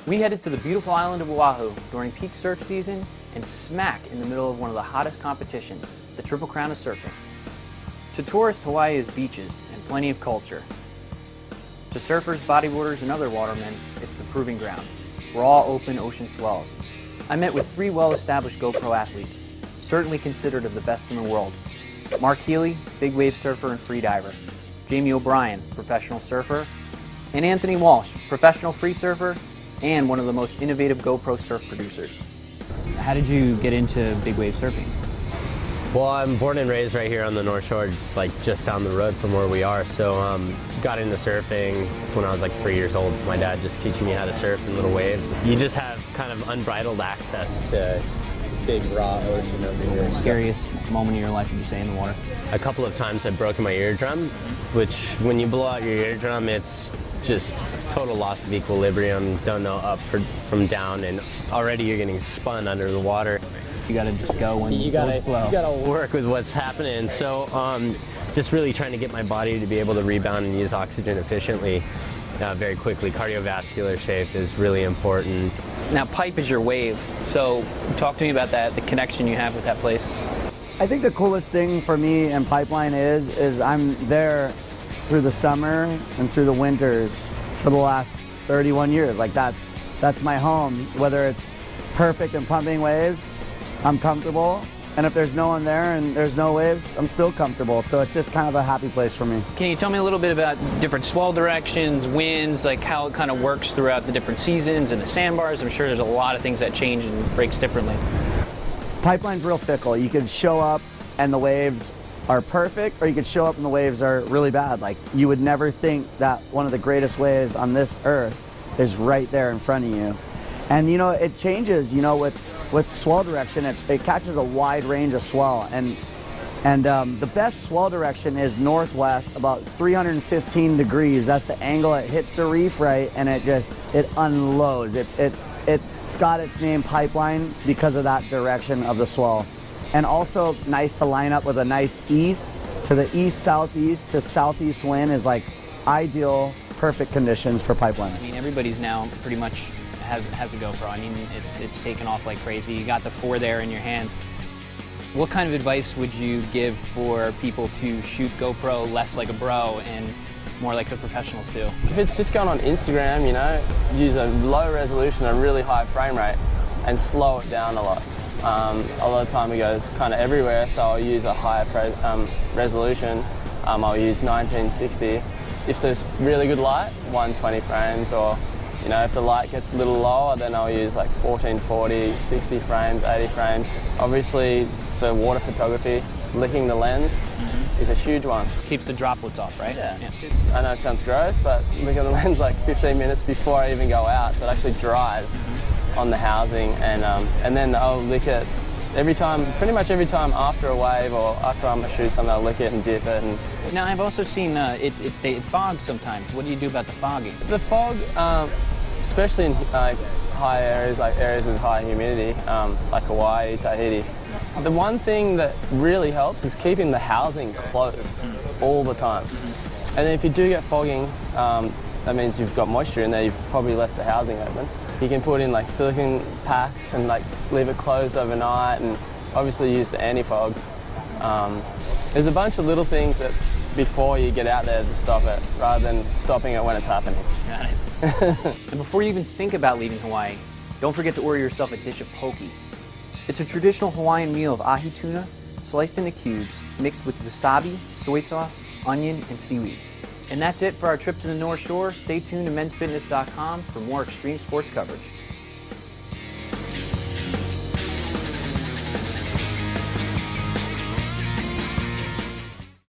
We headed to the beautiful island of Oahu during peak surf season and smack in the middle of one of the hottest competitions, the Triple Crown of Surfing. To tourists, Hawaii is beaches and plenty of culture. To surfers, bodyboarders, and other watermen, it's the proving ground. We're all open ocean swells. I met with 3 well-established GoPro athletes, certainly considered of the best in the world. Mark Healy, big wave surfer and freediver. Jamie O'Brien, professional surfer. And Anthony Walsh, professional free surfer and one of the most innovative GoPro surf producers. How did you get into big wave surfing? Well, I'm born and raised right here on the North Shore, like just down the road from where we are. So got into surfing when I was like 3 years old. My dad just teaching me how to surf in little waves. You just have kind of unbridled access to big raw ocean over here. The scariest moment of your life, would you say, in the water? A couple of times I've broken my eardrum, which when you blow out your eardrum, it's just total loss of equilibrium, don't know up from down, and already you're getting spun under the water. You gotta just go when you gotta flow. You gotta work with what's happening. So just really trying to get my body to be able to rebound and use oxygen efficiently very quickly. Cardiovascular shape is really important. Now, pipe is your wave, so talk to me about that, the connection you have with that place. I think the coolest thing for me in Pipeline is I'm there through the summer and through the winters for the last 31 years. Like that's my home. Whether it's perfect and pumping waves, I'm comfortable. And if there's no one there and there's no waves, I'm still comfortable. So it's just kind of a happy place for me. Can you tell me a little bit about different swell directions, winds, like how it kind of works throughout the different seasons and the sandbars? I'm sure there's a lot of things that change and breaks differently. Pipeline's real fickle. You could show up and the waves are perfect, or you could show up and the waves are really bad. Like, you would never think that one of the greatest waves on this earth is right there in front of you. And you know, it changes, you know, with swell direction, it catches a wide range of swell. And the best swell direction is northwest, about 315 degrees. That's the angle it hits the reef right, and it unloads. It's got its name Pipeline because of that direction of the swell. And also nice to line up with a nice east to the east-southeast to southeast wind is like ideal, perfect conditions for Pipeline. I mean, everybody's now pretty much has a GoPro. I mean, it's taken off like crazy. You got the 4 there in your hands. What kind of advice would you give for people to shoot GoPro less like a bro and more like the professionals do? If it's just going on Instagram, you know, use a low resolution, a really high frame rate, and slow it down a lot. A lot of time it goes kind of everywhere, so I'll use a higher resolution. I'll use 1960. If there's really good light, 120 frames, or you know, if the light gets a little lower, then I'll use like 1440, 60 frames, 80 frames. Obviously, for water photography, licking the lens is a huge one. Keeps the droplets off, right? Yeah. I know it sounds gross, but licking the lens like 15 minutes before I even go out, so it actually dries on the housing, and then I'll lick it every time, pretty much every time after a wave or after I'm gonna shoot something, I'll lick it and dip it. And now, I've also seen it fogs sometimes. What do you do about the fogging? The fog, especially in high areas, like areas with high humidity, like Hawaii, Tahiti. The one thing that really helps is keeping the housing closed all the time. And then if you do get fogging, that means you've got moisture in there, you've probably left the housing open. You can put in like silicone packs and like leave it closed overnight, and obviously use the anti-fogs. There's a bunch of little things that before you get out there to stop it, rather than stopping it when it's happening. Got it. And before you even think about leaving Hawaii, don't forget to order yourself a dish of poke. It's a traditional Hawaiian meal of ahi tuna, sliced into cubes, mixed with wasabi, soy sauce, onion, and seaweed. And that's it for our trip to the North Shore. Stay tuned to mensfitness.com for more extreme sports coverage.